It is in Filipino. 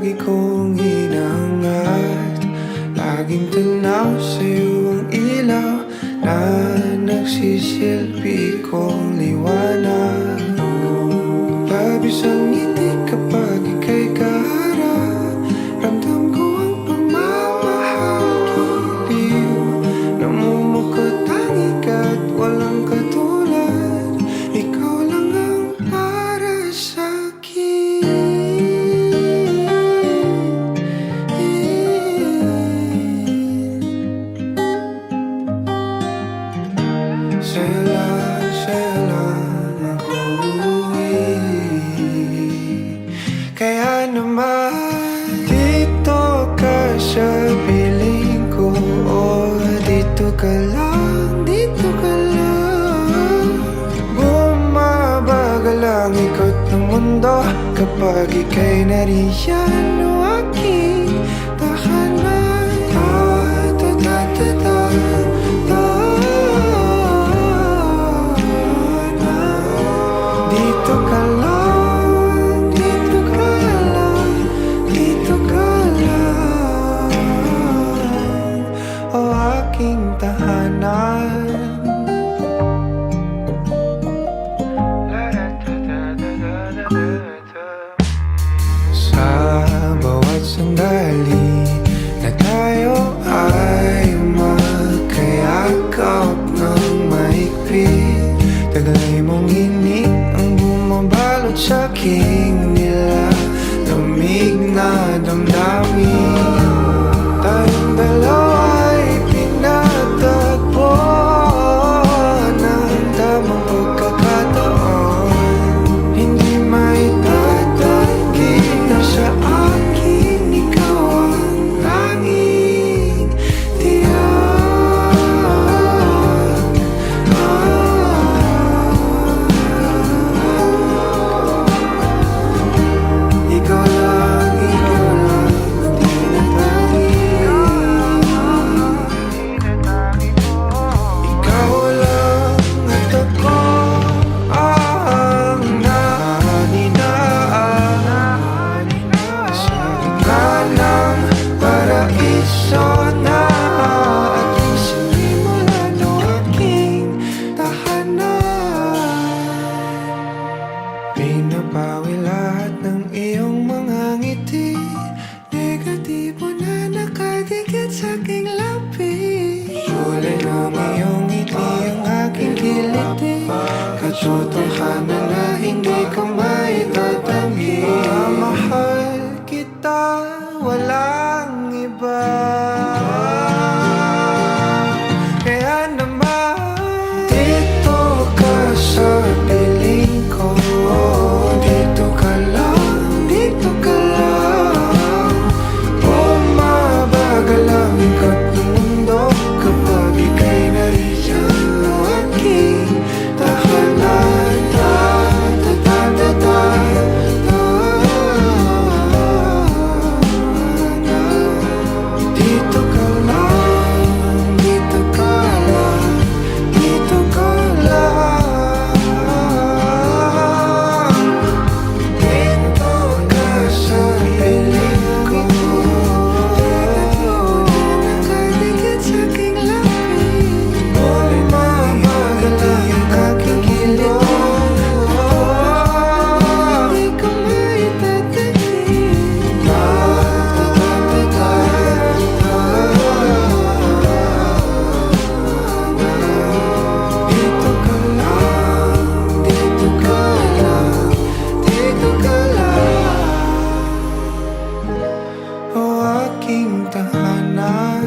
lagi kong hinangat. Laging tanaw sa'yo ang ilaw na nagsisilbi kong liwanag. Labis ang ngiti kapag ika'y kaharap. Ramdam ko ang pagmamahal, giliw. Namumukot tanging ka't walang katulad. Ikaw lang ang para sa'kin. Sa'yo lang ako kaya naman dito ka sa piling ko. Oh, dito ka lang, dito ka lang. Bumabagal ang ikot ng mundo kapag ika'y nariyan. O aking tahanan. Dito ka lang, dito ka lang, dito ka lang. O aking tahanan. Sa bawat sandali na tayo ay magkayakap ng mahigpit, taglay mong hinig ang bumabalot sa aking nilalamig na damdamin. Tayong dalawa'y pinatagpo ng tamang pagkakataon. Hindi maitatanggi na sa akin ikaw ang tanging tiyak. Ikaw lang, di na tangi. Ikaw lang at ako ang naninaan sa gitna ng paraiso na aking sinimulan. O aking tahanan. Pinapawi lahat ng iyong mga ngiti, negatibo na nakadikit sa aking labi. Kulay ng iyong ngiti ang aking kiliti, katotohanan na hindi ko maitatanggi. Mahal kita, walang iba. Kaya naman dito ka sa piling ko. Dito ka lang, dito ka lang. Bumabagal ang ikot ng mundo kapag ika'y nariyan. O aking tahanan. Dito ka lang, dito ka lang, dito ka lang. Dito ka sa piling ko. Nakadikit sa aking labi. Bumabagal ang aking kilid. Hindi ko maitatanggi. Dito ka lang, dito ka lang, dito ka lang. O aking tahanan.